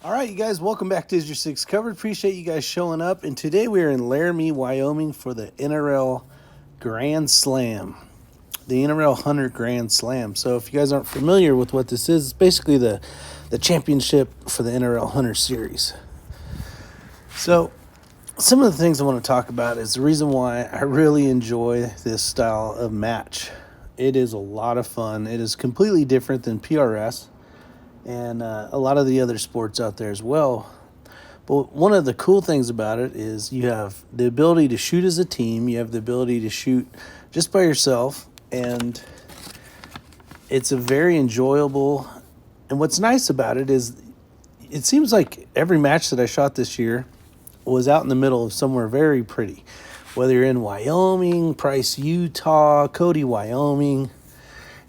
All right, you guys, welcome back to Is Your Six Covered. Appreciate you guys showing up. And today we are in Laramie, Wyoming for the NRL Grand Slam, the NRL Hunter Grand Slam. So if you guys aren't familiar with what this is, it's basically the championship for the NRL Hunter Series. So some of the things I want to talk about is the reason why I really enjoy this style of match. It is a lot of fun. It is completely different than PRS and a lot of the other sports out there as well. But one of the cool things about it is you have the ability to shoot as a team. You have the ability to shoot just by yourself. And it's a very enjoyable. And what's nice about it is it seems like every match that I shot this year was out in the middle of somewhere very pretty. Whether you're in Wyoming, Price, Utah, Cody, Wyoming,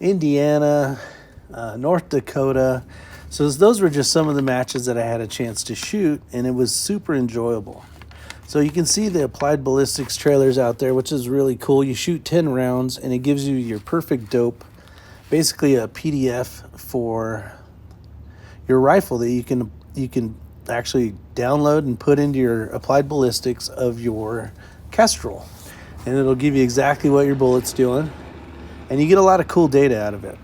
Indiana, North Dakota. So those were just some of the matches that I had a chance to shoot, and it was super enjoyable. So you can see the applied ballistics trailers out there, which is really cool. You shoot 10 rounds, and it gives you your perfect dope, basically a PDF for your rifle that you can actually download and put into your applied ballistics of your Kestrel, and it'll give you exactly what your bullet's doing, and you get a lot of cool data out of it.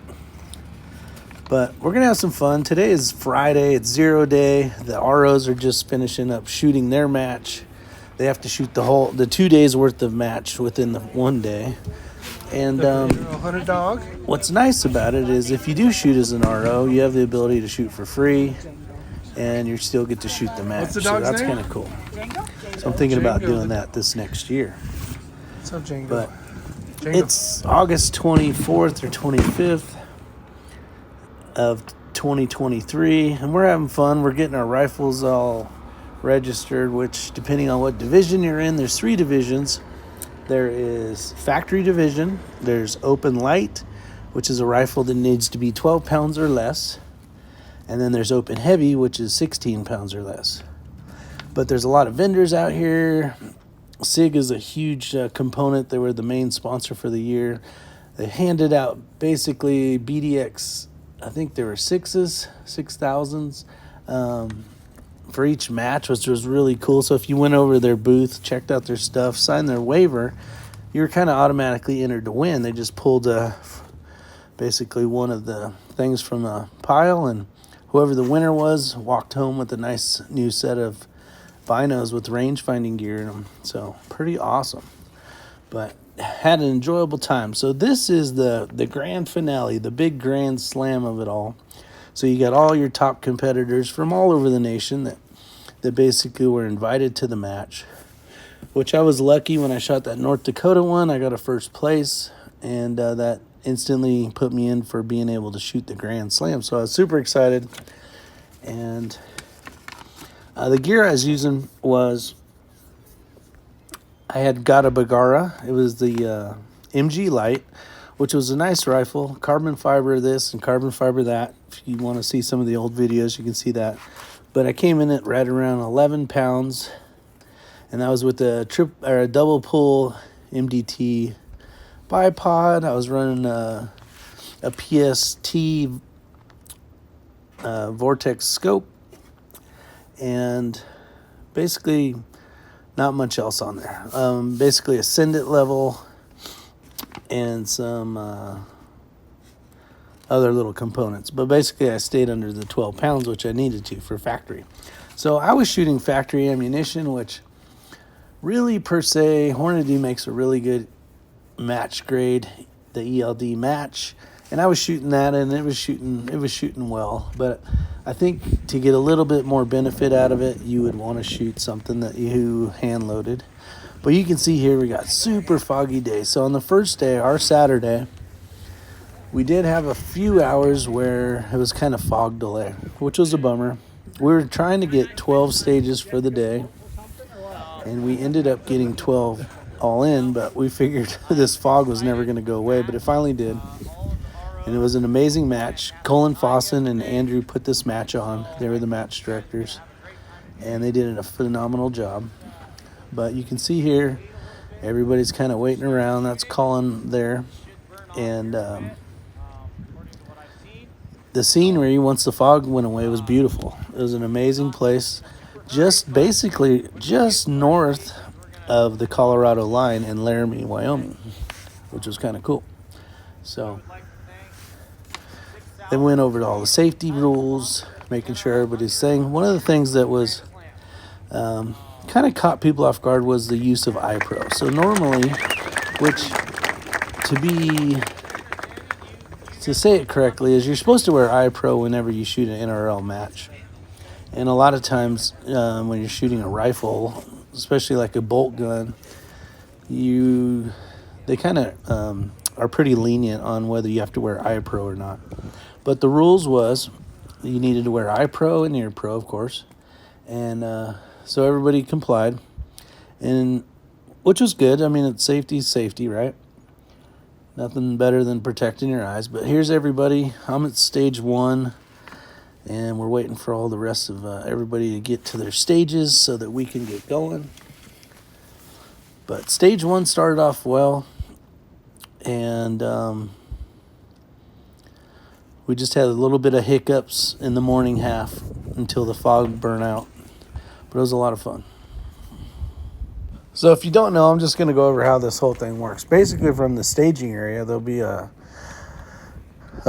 But we're going to have some fun. Today is Friday. It's 0 day. The ROs are just finishing up shooting their match. They have to shoot the 2 days worth of match within the 1 day. And Hunter dog. what's nice about it is if you do shoot as an RO, you have the ability to shoot for free, and you still get to shoot the match. What's the so dog's that's name? kind of cool. So I'm thinking about doing that this next year. What's up, Django? But Django. it's August 24th or 25th. Of 2023, and we're having fun. We're getting our rifles all registered, which depending on what division you're in, there's 3 divisions. There is factory division, there's open light, which is a rifle that needs to be 12 pounds or less, and then there's open heavy, which is 16 pounds or less. But there's a lot of vendors out here. SIG is a huge component. They were the main sponsor for the year. They handed out basically BDX, I think there were 6,000s for each match, which was really cool. So if you went over their booth, checked out their stuff, signed their waiver, you were kind of automatically entered to win. They just pulled basically one of the things from the pile, and whoever the winner was walked home with a nice new set of binos with range finding gear in them. So pretty awesome. But had an enjoyable time. So this is the grand finale, the big grand slam of it all. So you got all your top competitors from all over the nation that basically were invited to the match, which I was lucky when I shot that North Dakota one. I got a first place, and that instantly put me in for being able to shoot the grand slam. So I was super excited. And the gear I was using was, I had got a Bagara. It was the MG Light, which was a nice rifle. Carbon fiber this and carbon fiber that. If you want to see some of the old videos, you can see that. But I came in at right around 11 pounds, and that was with a double pull MDT bipod. I was running a PST Vortex scope, and basically not much else on there. Basically a send it level and some other little components. But basically I stayed under the 12 pounds, which I needed to for factory. So I was shooting factory ammunition, which really per se, Hornady makes a really good match grade, the ELD match. And I was shooting that, and it was shooting well. But I think to get a little bit more benefit out of it, you would want to shoot something that you hand loaded. But you can see here we got super foggy days. So on the first day, our Saturday, we did have a few hours where it was kind of fog delay, which was a bummer. We were trying to get 12 stages for the day, and we ended up getting 12 all in, but we figured this fog was never going to go away, but it finally did. And it was an amazing match. Colin Fossen and Andrew put this match on. They were the match directors, and they did a phenomenal job. But you can see here, everybody's kind of waiting around. That's Colin there. And the scenery once the fog went away was beautiful. It was an amazing place, basically just north of the Colorado line in Laramie, Wyoming, which was kind of cool. So they went over all the safety rules, making sure everybody's safe. One of the things that was kind of caught people off guard was the use of iPro. So normally, to say it correctly, is you're supposed to wear iPro whenever you shoot an NRL match. And a lot of times when you're shooting a rifle, especially like a bolt gun, they kind of are pretty lenient on whether you have to wear iPro or not. But the rules was you needed to wear iPro and EarPro, of course. And so everybody complied, and which was good. I mean, it's safety, right? Nothing better than protecting your eyes. But here's everybody. I'm at stage 1, and we're waiting for all the rest of everybody to get to their stages so that we can get going. But stage 1 started off well, and we just had a little bit of hiccups in the morning half until the fog burned out. But it was a lot of fun. So if you don't know, I'm just going to go over how this whole thing works. Basically, from the staging area, there'll be a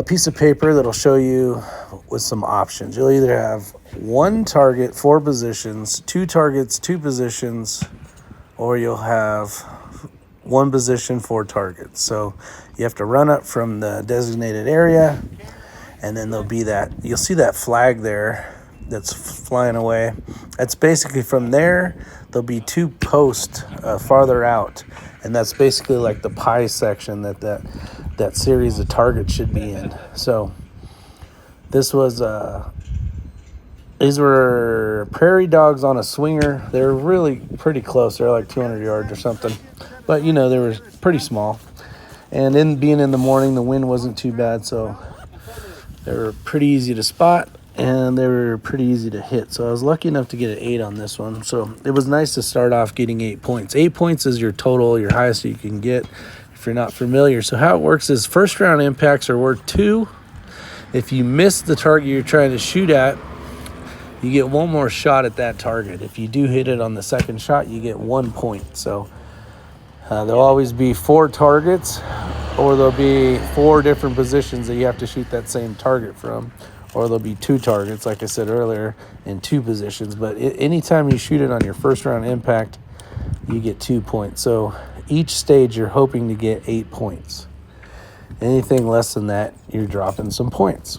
piece of paper that'll show you with some options. You'll either have 1 target, 4 positions, 2 targets, 2 positions, or you'll have 1 position, 4 targets. So you have to run up from the designated area, and then you'll see that flag there that's flying away. That's basically from there. There'll be 2 posts farther out, and that's basically like the pie section that series of targets should be in. So these were prairie dogs on a swinger. They were really pretty close. They're like 200 yards or something, but they were pretty small. And being in the morning, the wind wasn't too bad, so they were pretty easy to spot. And they were pretty easy to hit. So I was lucky enough to get an 8 on this one. So it was nice to start off getting 8 points. 8 points is your total, your highest you can get if you're not familiar. So how it works is first round impacts are worth 2. If you miss the target you're trying to shoot at, you get 1 more shot at that target. If you do hit it on the second shot, you get 1 point. So there'll always be 4 targets, or there'll be 4 different positions that you have to shoot that same target from. Or there'll be 2 targets, like I said earlier, in 2 positions. But anytime you shoot it on your first round impact, you get 2 points. So each stage you're hoping to get 8 points. Anything less than that, you're dropping some points.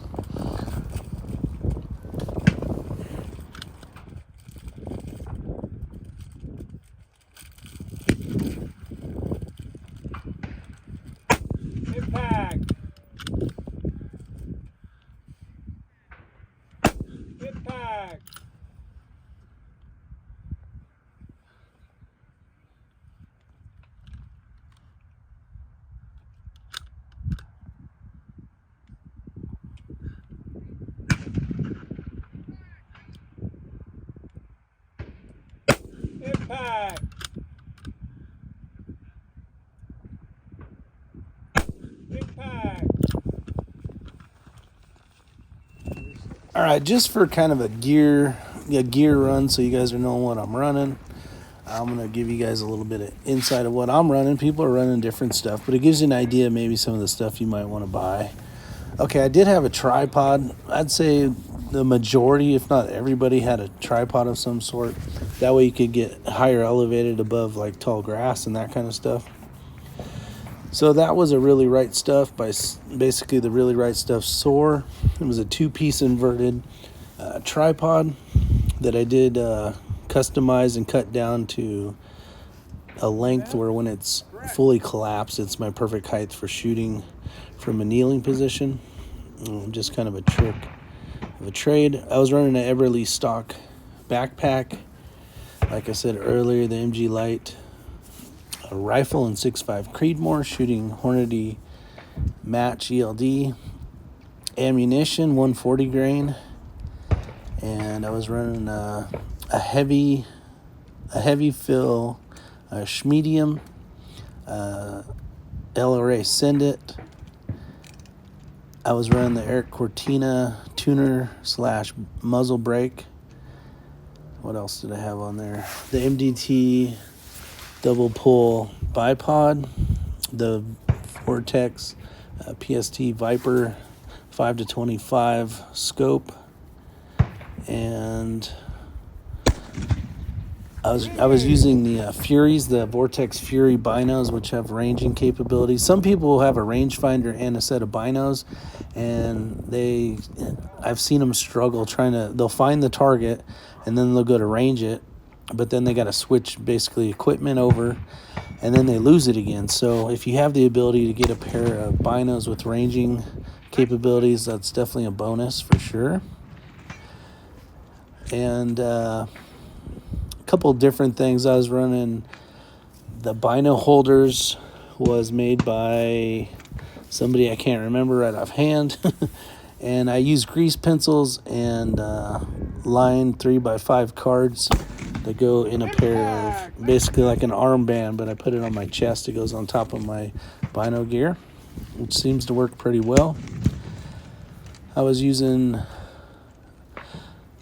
Impact. Impact. Impact. Impact. All right, just for kind of a gear run, so you guys are knowing what I'm running. I'm going to give you guys a little bit of insight of what I'm running. People are running different stuff, but it gives you an idea of maybe some of the stuff you might want to buy. Okay, I did have a tripod. I'd say the majority, if not everybody, had a tripod of some sort. That way you could get higher elevated above like tall grass and that kind of stuff. So that was a Really Right Stuff by basically the Really Right Stuff Soar. It was a 2-piece inverted tripod that I did customize and cut down to a length where when it's fully collapsed, it's my perfect height for shooting from a kneeling position. Just kind of a trick of a trade. I was running an Everly stock backpack. Like I said earlier, the MG Light, a rifle and 6.5 Creedmoor, shooting Hornady match ELD, ammunition 140 grain, and I was running a heavy fill Schmedium, LRA Send It, I was running the Eric Cortina tuner / muzzle brake. What else did I have on there? The MDT double pull bipod, the Vortex PST Viper 5-25 scope, and I was using the Furies, the Vortex Fury binos, which have ranging capabilities. Some people have a rangefinder and a set of binos, and I've seen them struggle they'll find the target, and then they'll go to range it, but then they got to switch basically equipment over, and then they lose it again. So if you have the ability to get a pair of binos with ranging capabilities, that's definitely a bonus for sure. And couple different things. I was running the bino holders, was made by somebody I can't remember right offhand. And I use grease pencils and lined 3x5 cards that go in a pair of basically like an armband, but I put it on my chest. It goes on top of my bino gear, which seems to work pretty well. I was using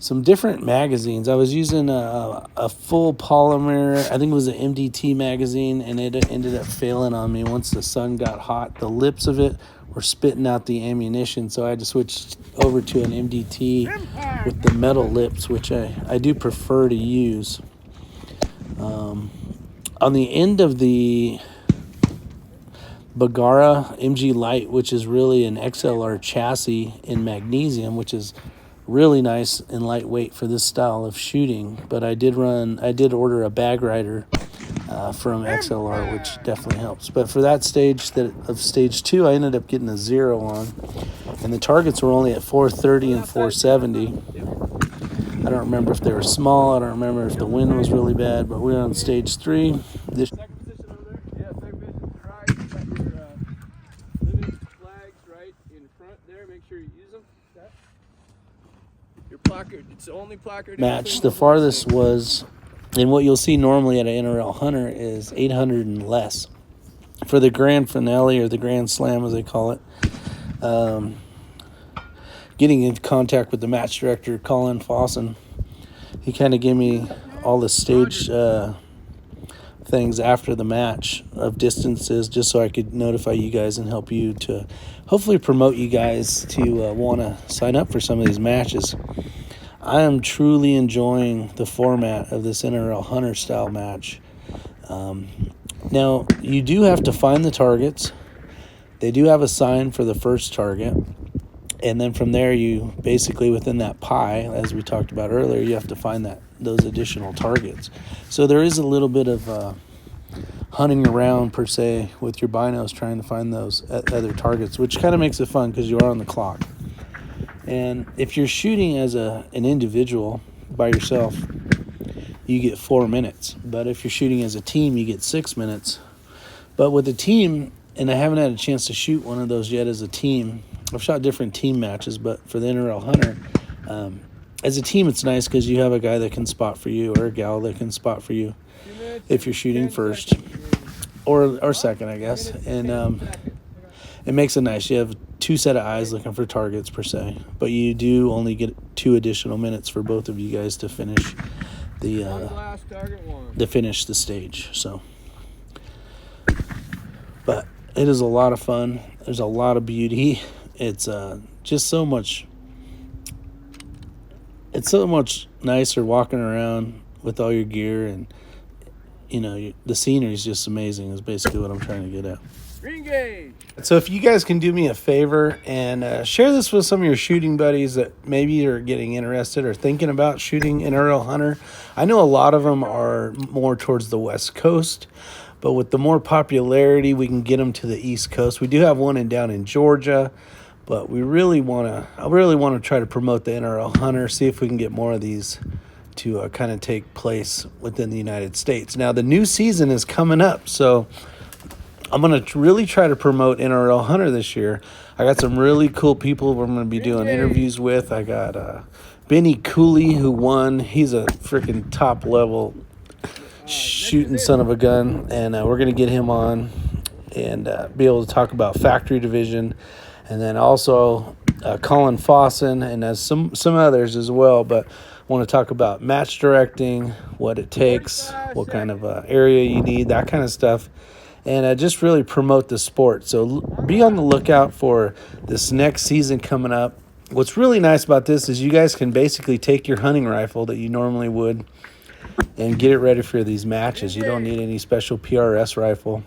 some different magazines. I was using a full polymer, I think it was an MDT magazine, and it ended up failing on me once the sun got hot. The lips of it were spitting out the ammunition, so I had to switch over to an MDT with the metal lips, which I do prefer to use. On the end of the Bagara MG Light, which is really an XLR chassis in magnesium, which is really nice and lightweight for this style of shooting. But I did order a bag rider from XLR, which definitely helps. But for that stage of stage 2, I ended up getting a 0 on, and the targets were only at 430 and 470. I don't remember if they were small. I don't remember if the wind was really bad, but we're on stage 3. Second position over there. Yeah, second position to the right. You got your limit flags right in front there. Make sure you use them. Okay. Your placard. It's the only placard. Match. The farthest was, and what you'll see normally at an NRL Hunter is 800 and less. For the grand finale, or the Grand Slam as they call it, getting in contact with the match director, Colin Fawson, he kind of gave me all the stage things after the match of distances, just so I could notify you guys and help you to hopefully promote you guys to want to sign up for some of these matches. I am truly enjoying the format of this NRL Hunter style match. Now, you do have to find the targets. They do have a sign for the first target. And then from there, you basically, within that pie, as we talked about earlier, you have to find those additional targets. So there is a little bit of hunting around, per se, with your binos, trying to find those other targets, which kind of makes it fun because you are on the clock. And if you're shooting as an individual by yourself, you get 4 minutes. But if you're shooting as a team, you get 6 minutes. But with a team, and I haven't had a chance to shoot one of those yet as a team. I've shot different team matches, but for the NRL Hunter, as a team, it's nice because you have a guy that can spot for you, or a gal that can spot for you if you're shooting first or second, I guess. And it makes it nice. You have 2 set of eyes looking for targets, per se, but you do only get 2 additional minutes for both of you guys to finish finish the stage. So, but it is a lot of fun. There's a lot of beauty. It's just so much. It's so much nicer walking around with all your gear, and the scenery is just amazing. Is basically what I'm trying to get at. Green gauge. So if you guys can do me a favor and share this with some of your shooting buddies that maybe are getting interested or thinking about shooting NRL Hunter. I know a lot of them are more towards the West Coast, but with the more popularity, we can get them to the East Coast. We do have one down in Georgia, but I really want to try to promote the NRL Hunter, see if we can get more of these to kind of take place within the United States. Now, the new season is coming up, so I'm going to really try to promote NRL Hunter this year. I got some really cool people we're going to be doing interviews with. I got Benny Cooley, who won. He's a freaking top-level shooting son of a gun, and we're going to get him on and be able to talk about factory division. and then also Colin Fawson, and as some others as well. But I want to talk about match directing, what it takes, what kind of area you need, that kind of stuff, and just really promote the sport. So be on the lookout for this next season coming up. What's really nice about this is you guys can basically take your hunting rifle that you normally would and get it ready for these matches. You don't need any special PRS rifle.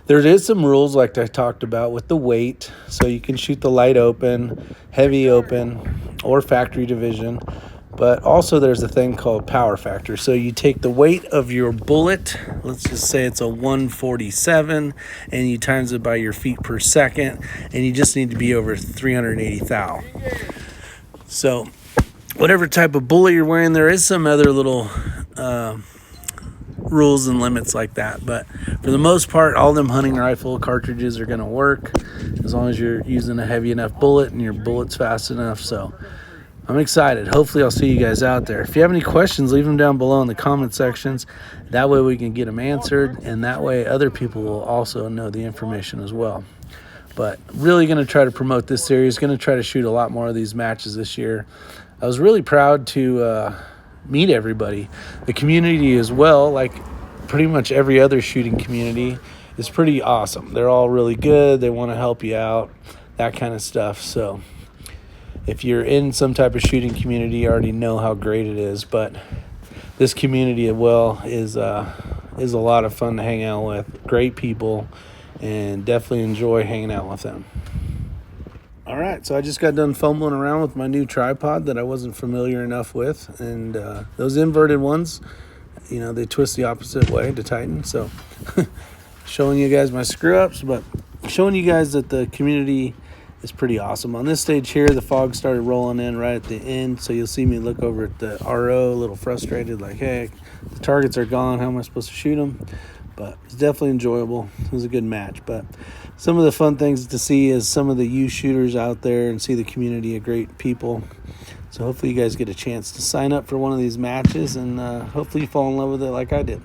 There is some rules like I talked about with the weight, so you can shoot the light open, heavy open, or factory division. But also there's a thing called power factor. So you take the weight of your bullet, let's just say it's a 147, and you times it by your feet per second, and you just need to be over 380 thou. So whatever type of bullet you're wearing, there is some other little rules and limits like that, but for the most part, all them hunting rifle cartridges are going to work as long as you're using a heavy enough bullet and your bullet's fast enough. So I'm excited. Hopefully I'll see you guys out there. If you have any questions, leave them down below in the comment sections. That way we can get them answered, and that way other people will also know the information as well. But really going to try to promote this series, going to try to shoot a lot more of these matches this year. I was really proud to meet everybody. The community as well, like pretty much every other shooting community, is pretty awesome. They're all really good. They want to help you out, that kind of stuff. So if you're in some type of shooting community, you already know how great it is. But this community as well is a lot of fun to hang out with. Great people, and definitely enjoy hanging out with them. All right, so I just got done fumbling around with my new tripod that I wasn't familiar enough with, and those inverted ones, you know, they twist the opposite way to tighten. So showing you guys my screw ups, but showing you guys that the community is pretty awesome. On this stage here, the fog started rolling in right at the end, so you'll see me look over at the RO a little frustrated, like, hey, the targets are gone, how am I supposed to shoot them? But it's definitely enjoyable. It was a good match. But some of the fun things to see is some of the youth shooters out there and see the community of great people. So hopefully you guys get a chance to sign up for one of these matches, and hopefully you fall in love with it like I did.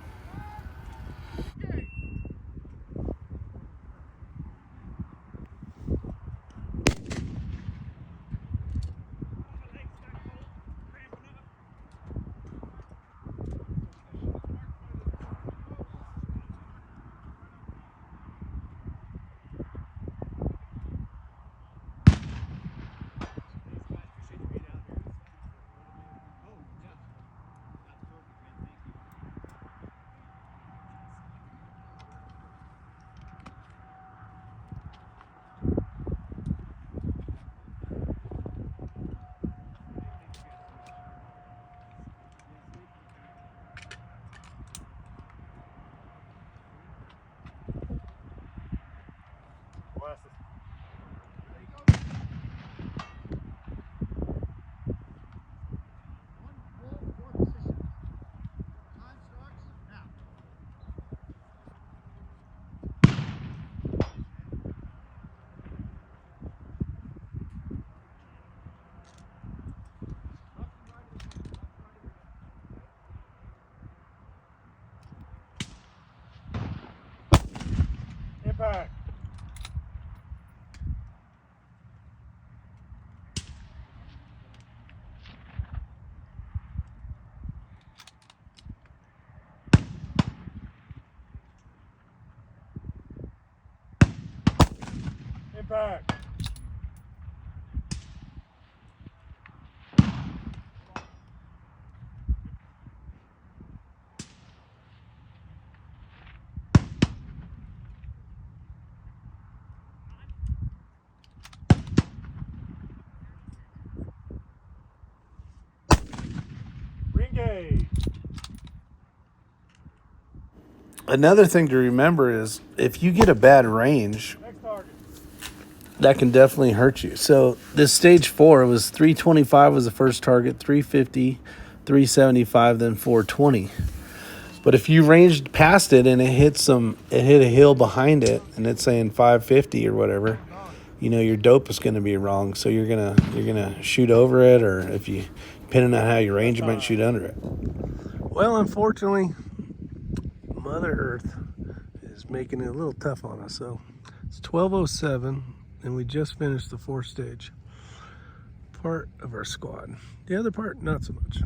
Impact. Impact. Engage. Another thing to remember is if you get a bad range, Next target. that can definitely hurt you. So this stage 4 was 325 was the first target, 350, 375, then 420. But if you ranged past it and it hit a hill behind it, and it's saying 550 or whatever, you know your dope is going to be wrong. So you're gonna shoot over it, or if you, depending on how you range, you might shoot under it. Well, unfortunately, Mother Earth is making it a little tough on us. So it's 12:07. and we just finished the 4th stage part of our squad. The other part, not so much.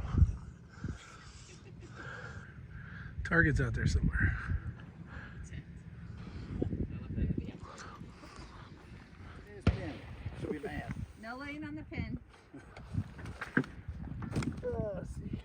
Target's out there somewhere. No laying on the pin. Let's see.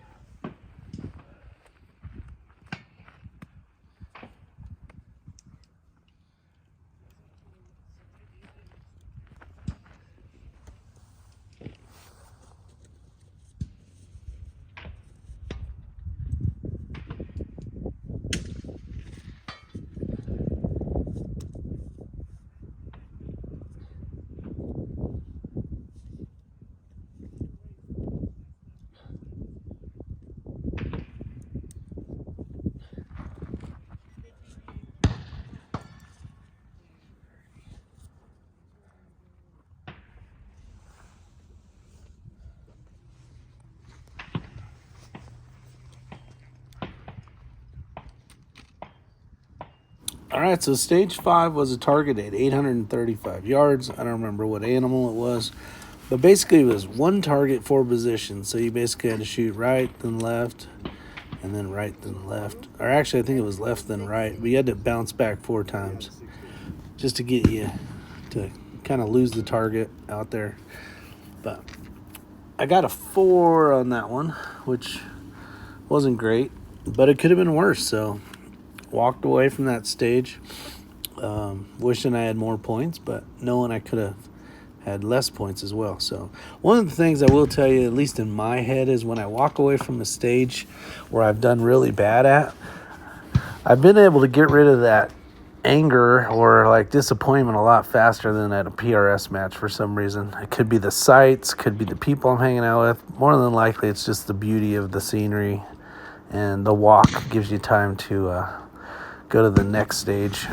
All right, so stage 5 was a target at 835 yards. I don't remember what animal it was, but basically it was one target, 4 positions. So you basically had to shoot right, then left, and then right, then left. Or actually, I think it was left, then right. But you had to bounce back 4 times just to get you to kind of lose the target out there. But I got a 4 on that one, which wasn't great, but it could have been worse. So walked away from that stage, wishing I had more points, but knowing I could have had less points as well. So one of the things I will tell you, at least in my head, is when I walk away from a stage where I've done really bad at, I've been able to get rid of that anger or like disappointment a lot faster than at a PRS match for some reason. It could be the sights, could be the people I'm hanging out with. More than likely, it's just the beauty of the scenery, and the walk gives you time to go to the next stage,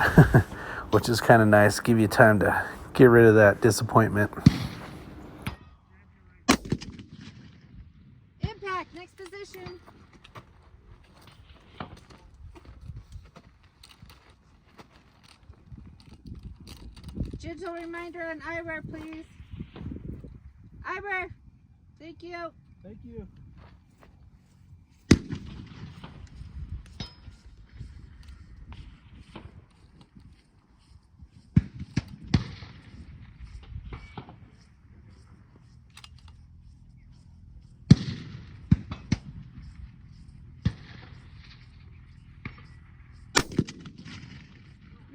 which is kind of nice. Give you time to get rid of that disappointment. Impact, next position. Gentle reminder on eyewear, please. Eyewear. Thank you. Thank you.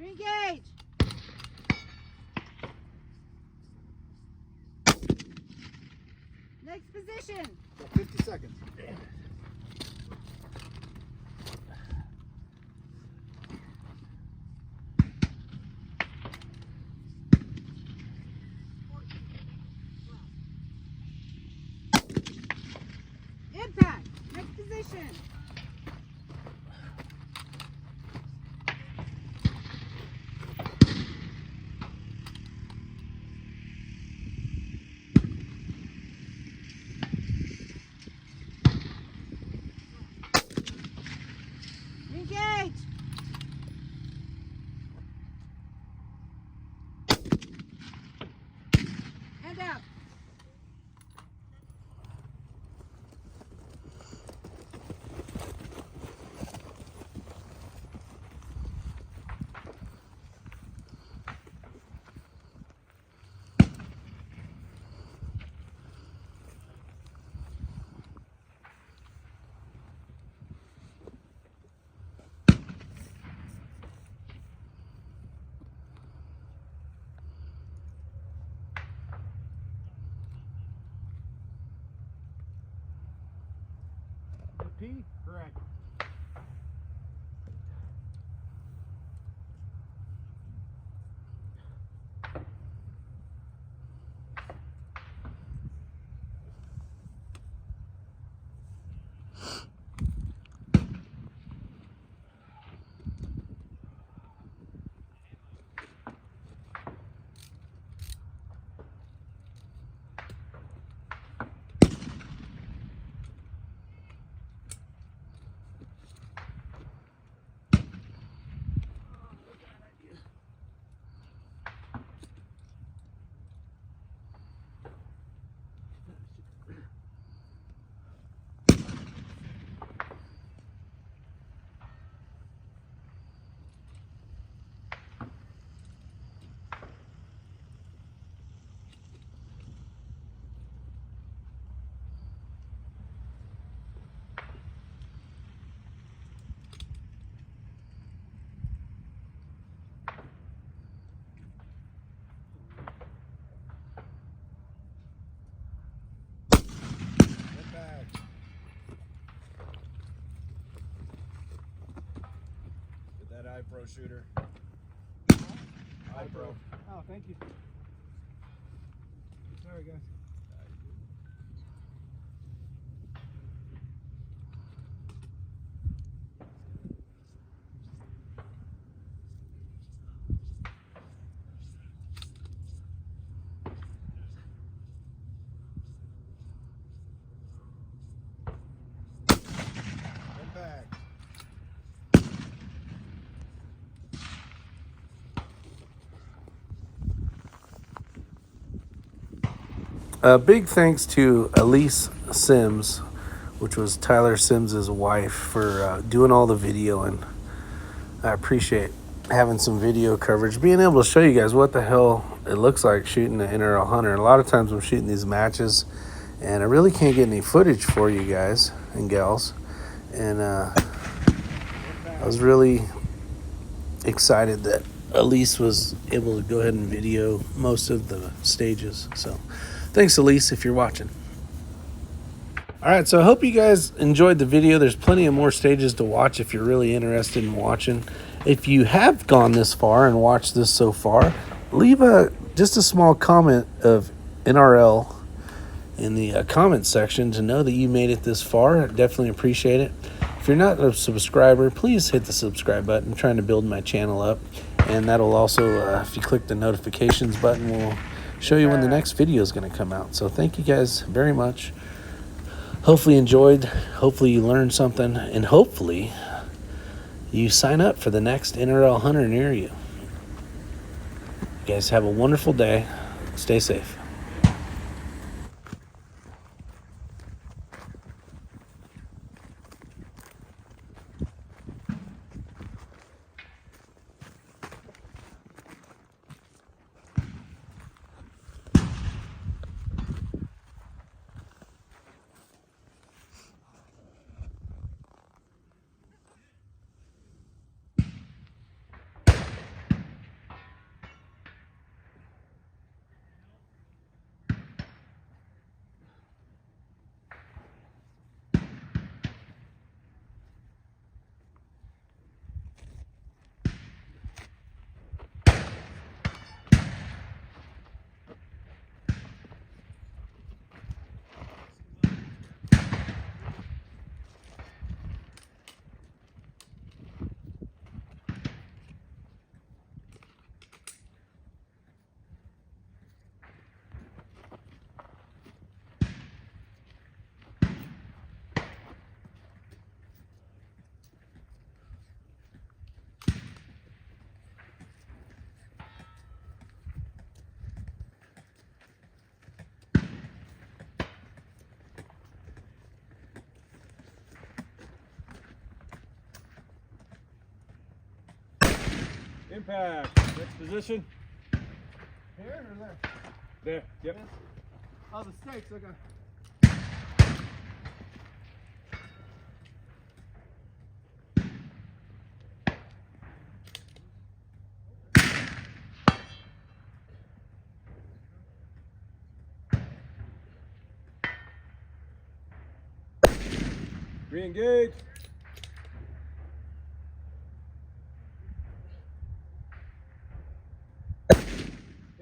Engage. Next position. 50 seconds. Impact, next position. Engage. And out. P? Correct. iPro shooter. iPro. Oh, thank you. Sorry, guys. Impact. Big thanks to Elise Sims, which was Tyler Sims' wife, for doing all the video, and I appreciate having some video coverage, being able to show you guys what the hell it looks like shooting the NRL Hunter. A lot of times I'm shooting these matches, and I really can't get any footage for you guys and gals, and I was really excited that Elise was able to go ahead and video most of the stages. So thanks, Elise, if you're watching. All right, so I hope you guys enjoyed the video. There's plenty of more stages to watch if you're really interested in watching. If you have gone this far and watched this so far, leave just a small comment of NRL in the comment section to know that you made it this far. I definitely appreciate it. If you're not a subscriber, please hit the subscribe button. I'm trying to build my channel up, and that'll also, if you click the notifications button, will show you when the next video is going to come out. So thank you guys very much. Hopefully you enjoyed, hopefully you learned something, and hopefully you sign up for the next NRL Hunter near you. You guys have a wonderful day. Stay safe. Impact. Next position. Here or there? There. Yep. Oh, the stakes, okay. Re-engage.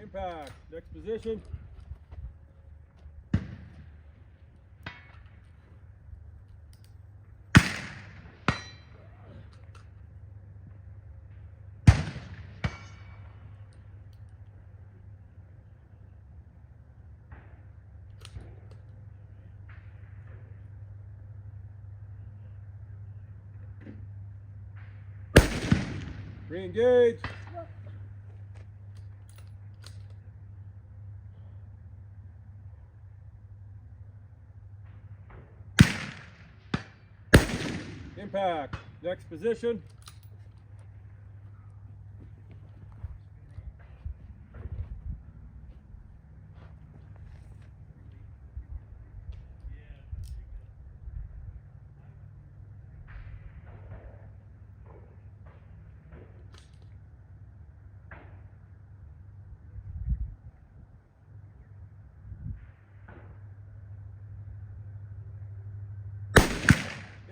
Impact. Next position. Re-engage. Impact. Next position.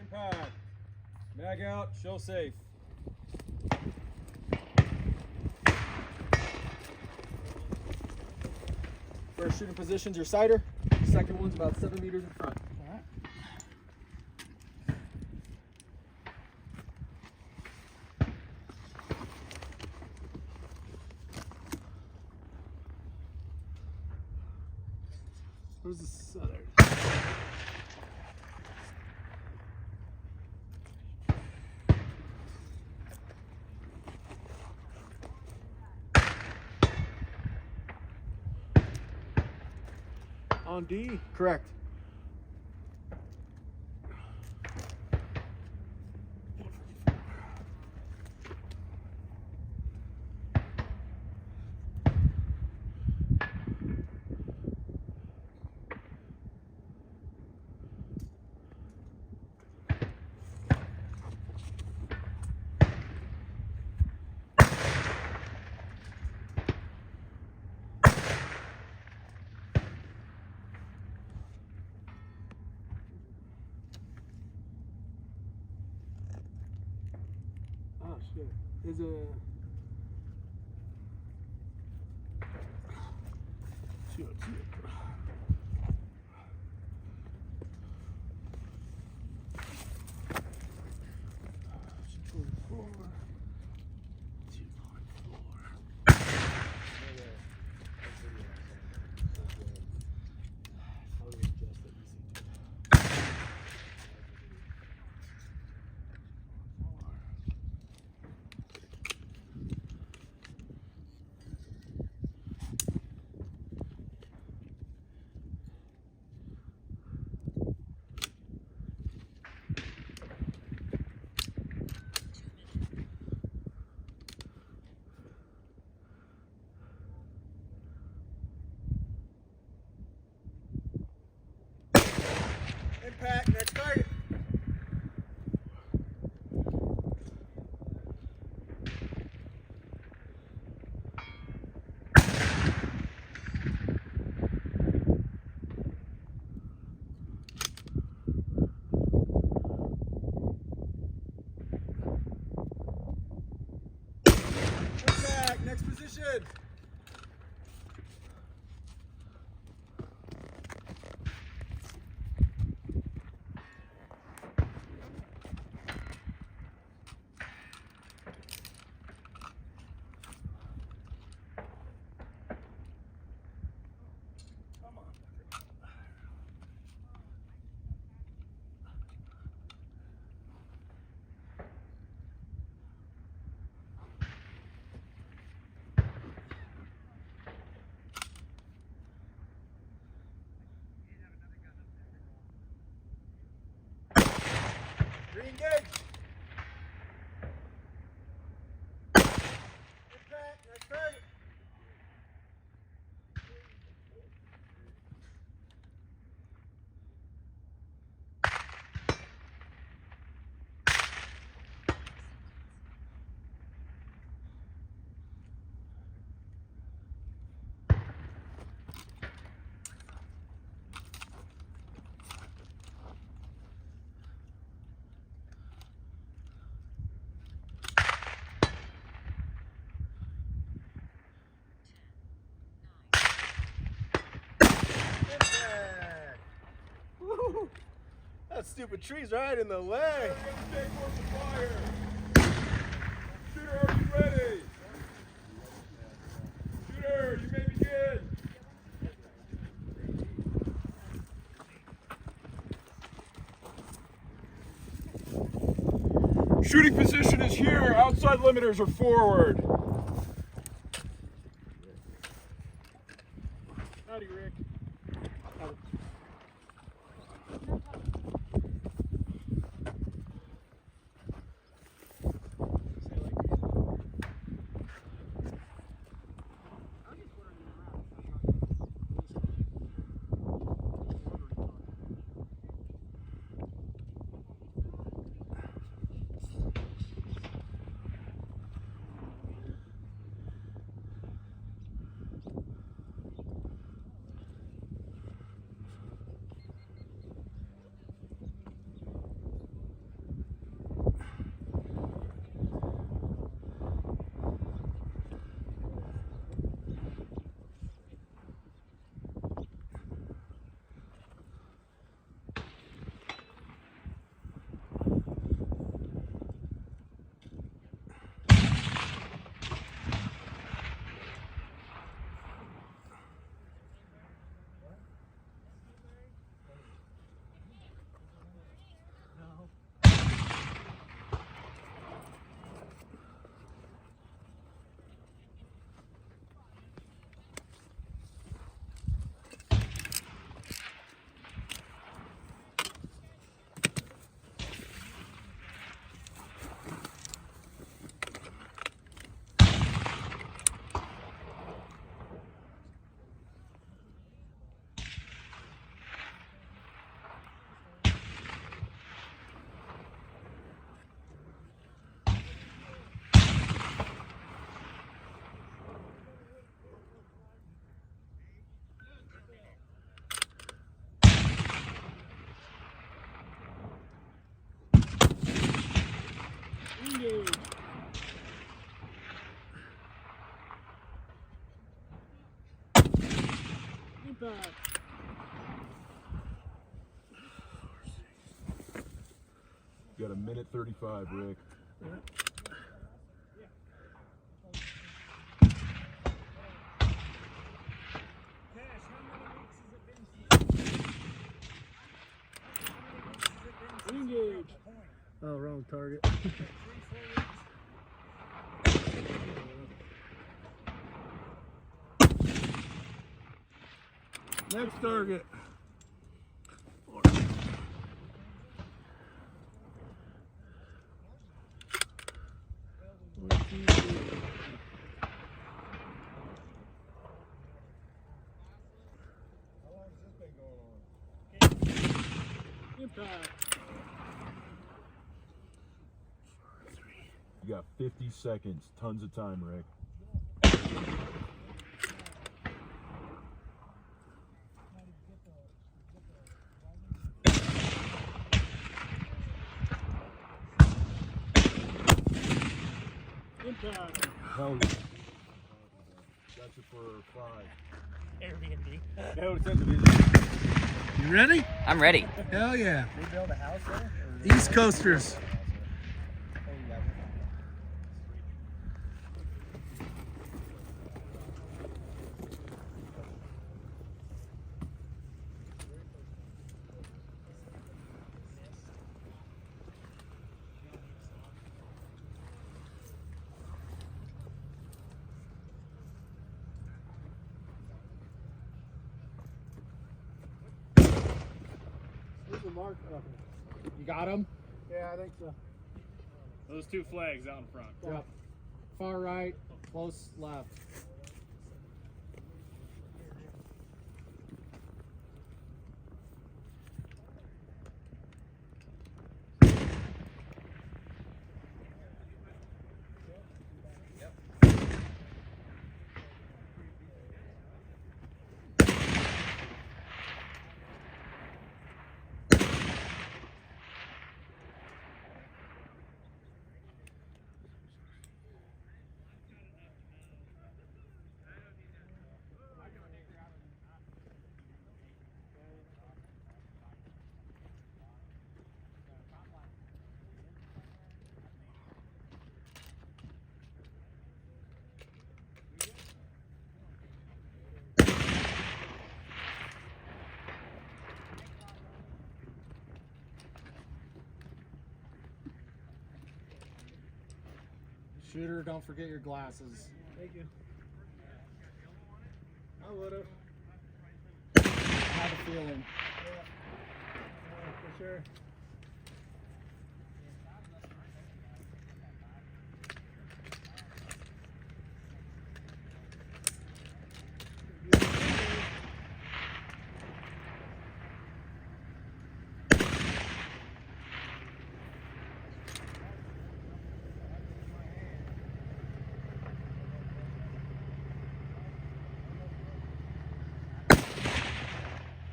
Impact. Mag out. Show safe. First shooting position's your sighter. The second one's about 7 meters in front. All right. Where's the southern? On D? Correct. Oh shit. There's a impact, next target. Impact, next position. Re-engage. Impact, next target. Impact. Woo! That stupid tree's right in the way. Stay for the fire. Shooter, are you ready? Shooter, you may begin. Shooting position is here. Outside limiters are forward. Howdy, Rick. Impact. You got a minute 35, Rick. Engage. Oh, wrong target. Next target. Impact. You got 50 seconds. Tons of time, Rick. Impact. Hell yeah. That's it for 5. Airbnb. That would send the You ready? I'm ready. Hell yeah. They build a house there? East Coasters. Where's the mark? You got him? Yeah, I think so. Those 2 flags out in front. Yep. Far right, close left. Shooter, don't forget your glasses. Thank you. I would have. I have a feeling. For sure.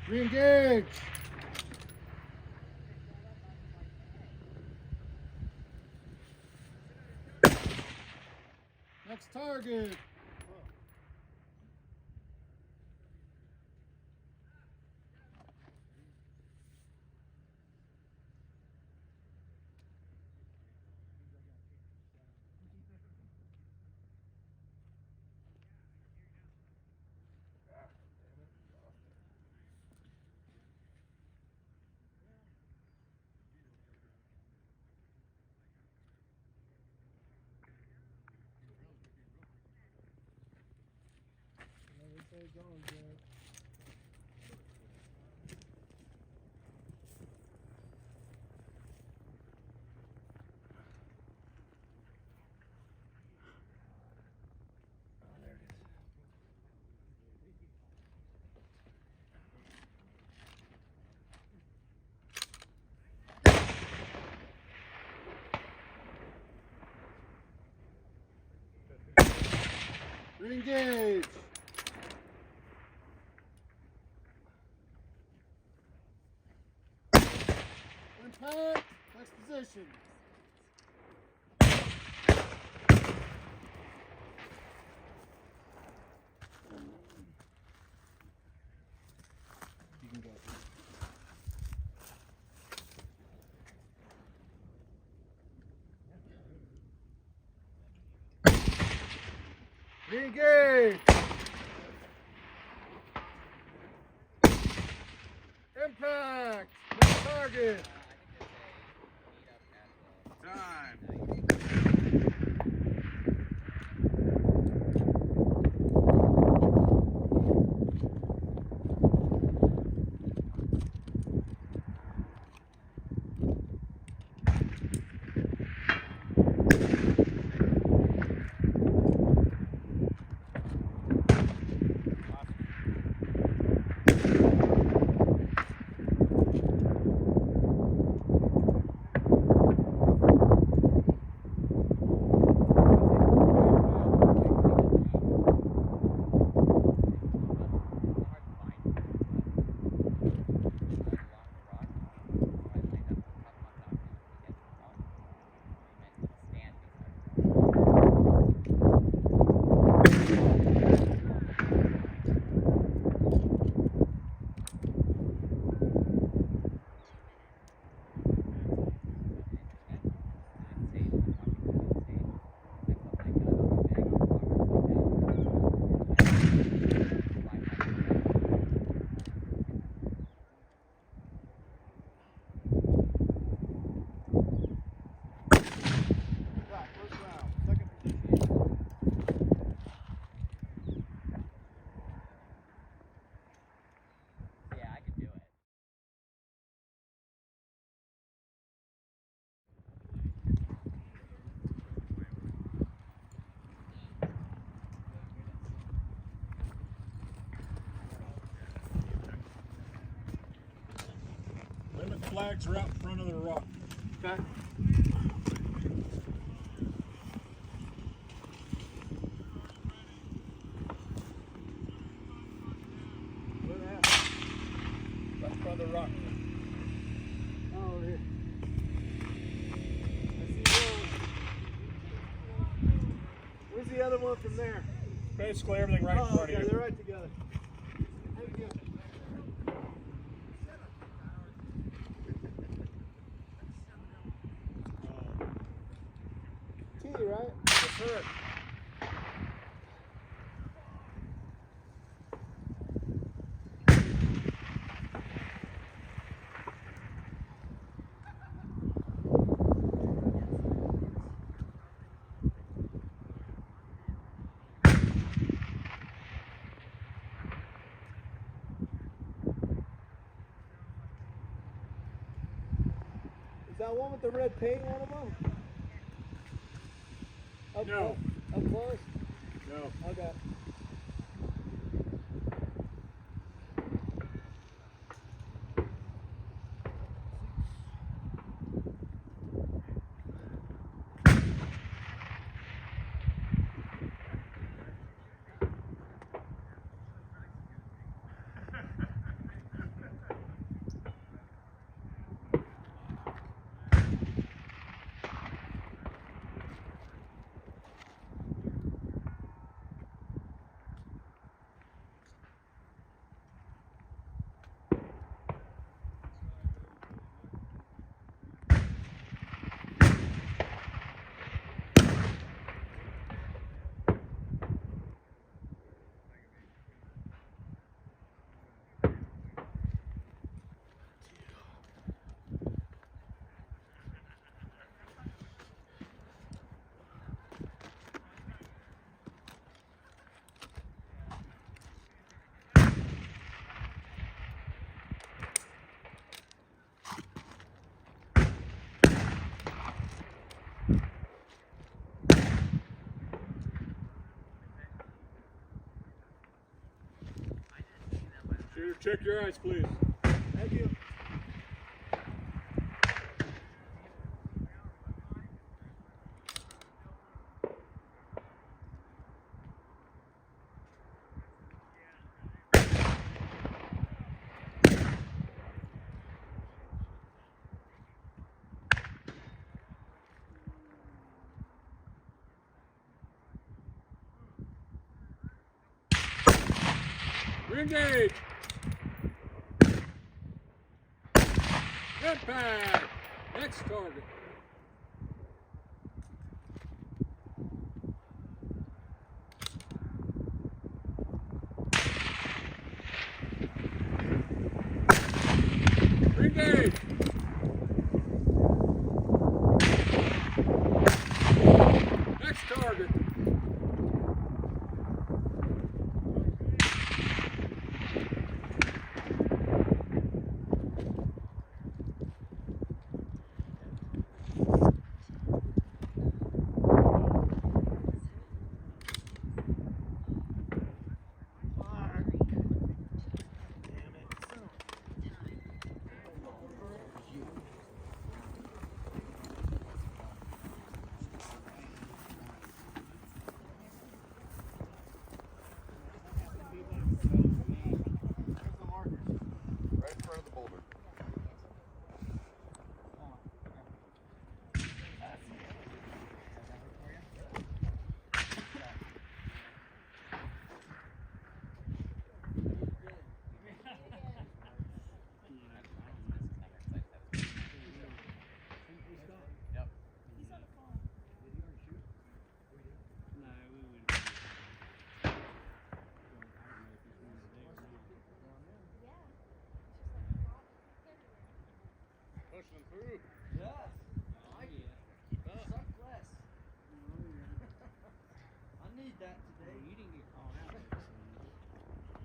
Re-engage. Next target. Re-engage. Impact. Next position. Engage. Impact. Next target. Time. Limit flags are out in front of the rock. Okay. Where they at? Right in front of the rock. Oh, over here. I see one. Where's the other one from there? Basically everything right in Oh, front okay, of you. they're right together. Thank you. T, right? Yes, sir. Is that one with the red paint one of them? No. Up close? No. Okay. Shooter, check your eyes, please. Thank you. Engage. Impact. Next target.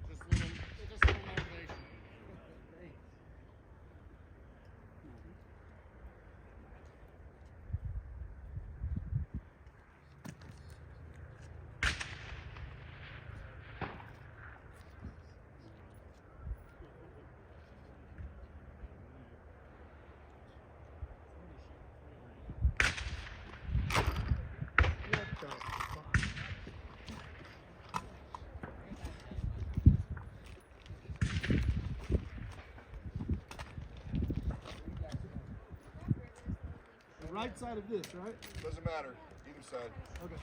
Just a little motivation. The right side of this, right? Doesn't matter. Either side. Okay.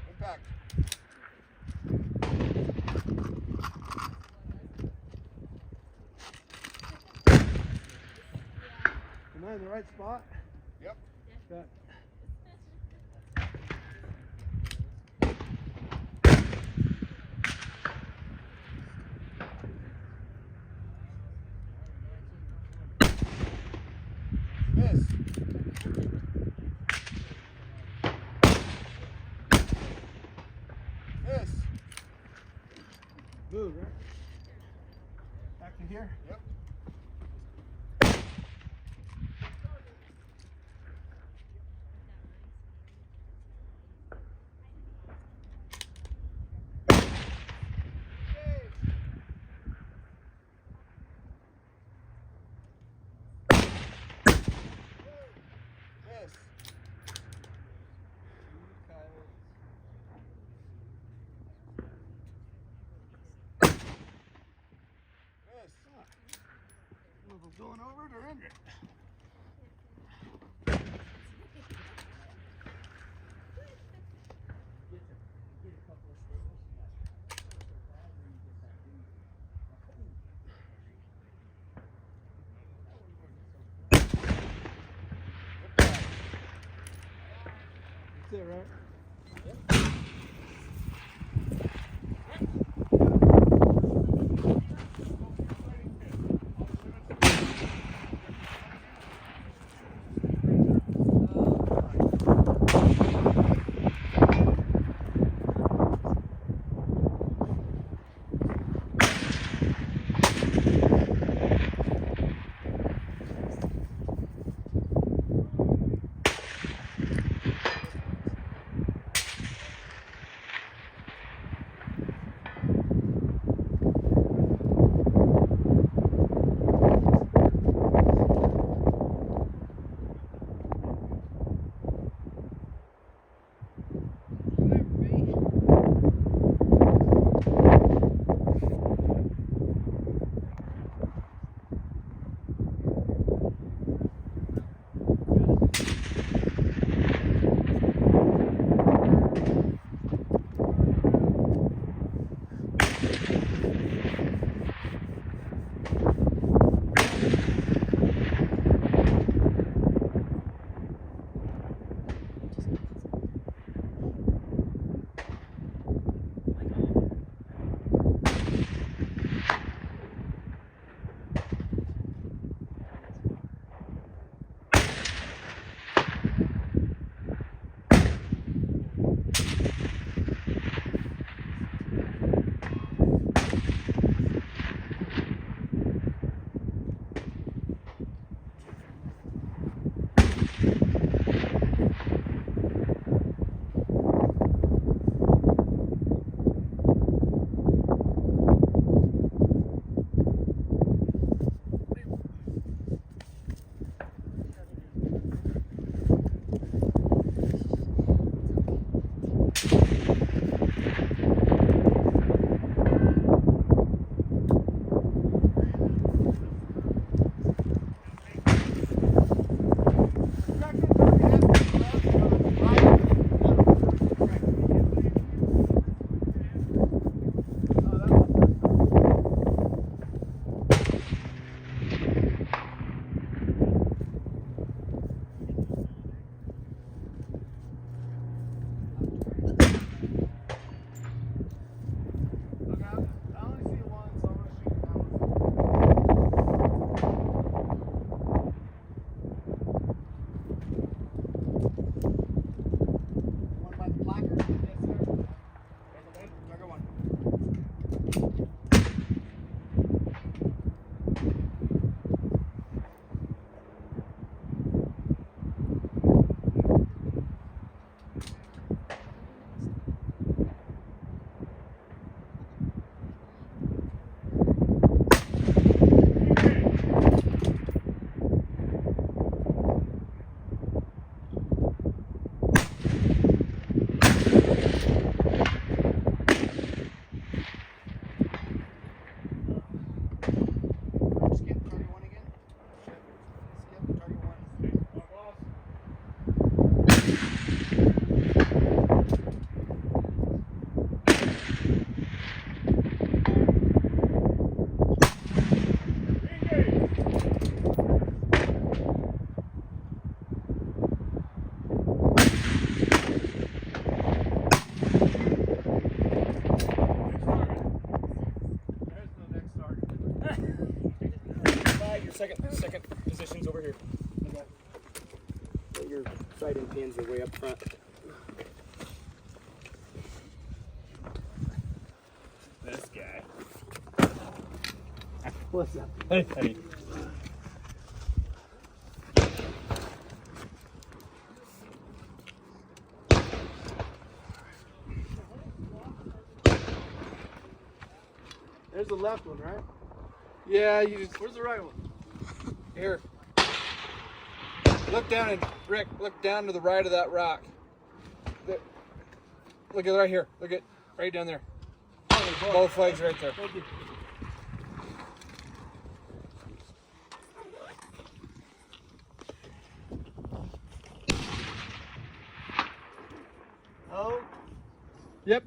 Impact. Am I in the right spot? Yep. Okay. Miss. Miss. Move, right? Back to here. Yep. Miss. Miss. I don't know if I'm going over it or under it. That's it, right? your second position's over here. Your sighting pins are way up front. This guy. What's up? Hey, hey. There's the left one, right? Yeah, you just Where's the right one? here. Look down and Rick, look down to the right of that rock. Look at right here. Look at right down there. Both flags right there. Thank you. Oh, Yep.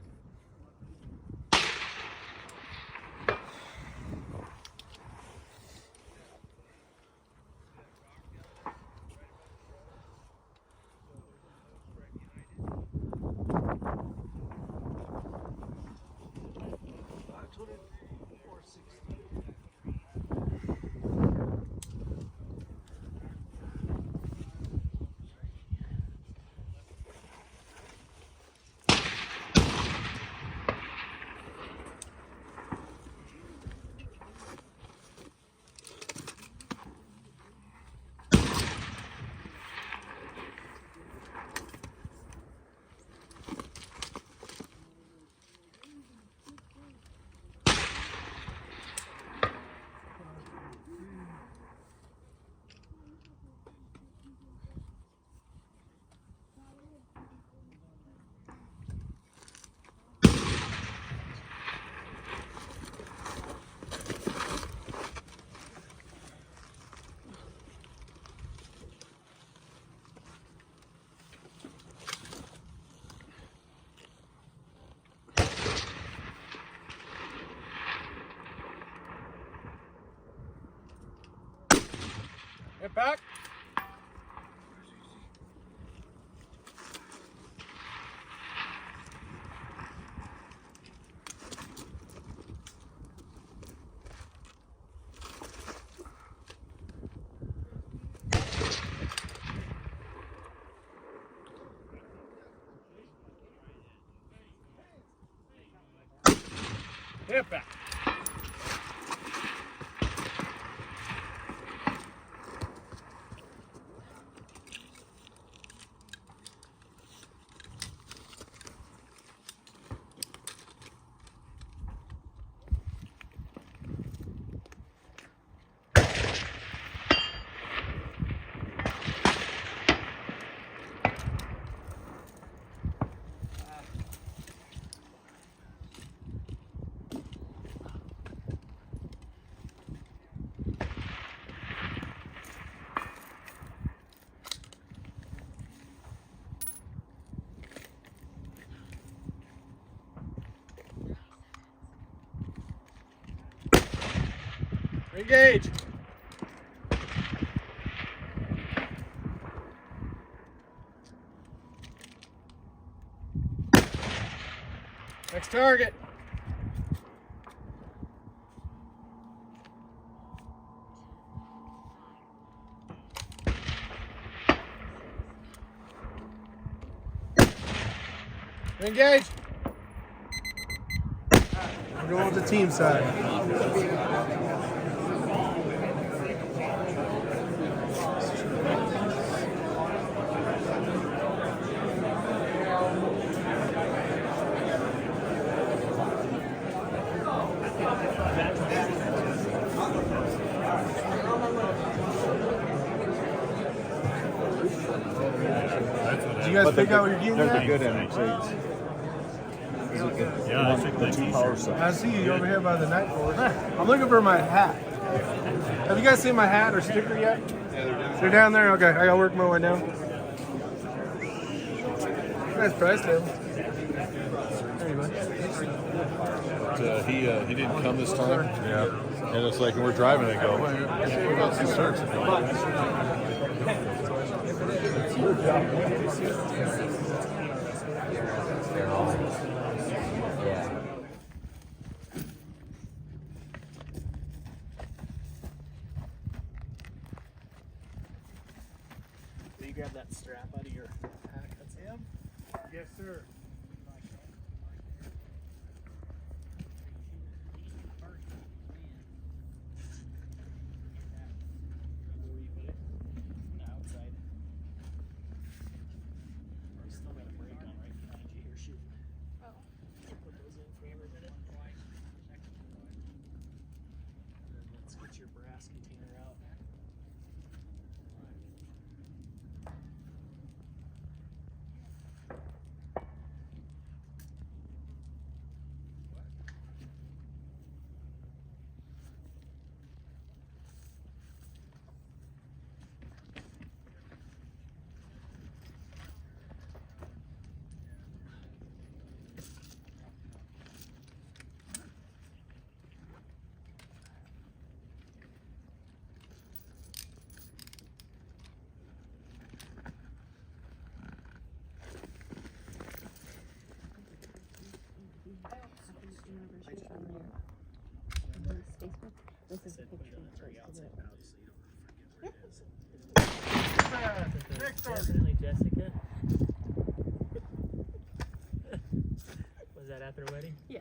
Get back. Get back. Engage. Next target. Engage. we're going with the team side. Did you guys pick out what you're getting at? Good end shades. Yeah, I think the Power side. I see you over here by the night board. I'm looking for my hat. Have you guys seen my hat or sticker yet? Yeah, they're down there. Okay, I gotta work my way down. Nice price tag. There you go. He didn't come this time. Yeah. And it's like, we're driving and go, what else is search? grab that strap out of your pack? That's him? Yes, sir. Where you put it? On the outside. You still got a brake on right behind you here shooting. Oh. Put those in for every minute. And then let's get your brass container out. This is a picture of Very first outside of pouch so you don't forget where it is. Definitely Jessica. Was that at their wedding? Yeah.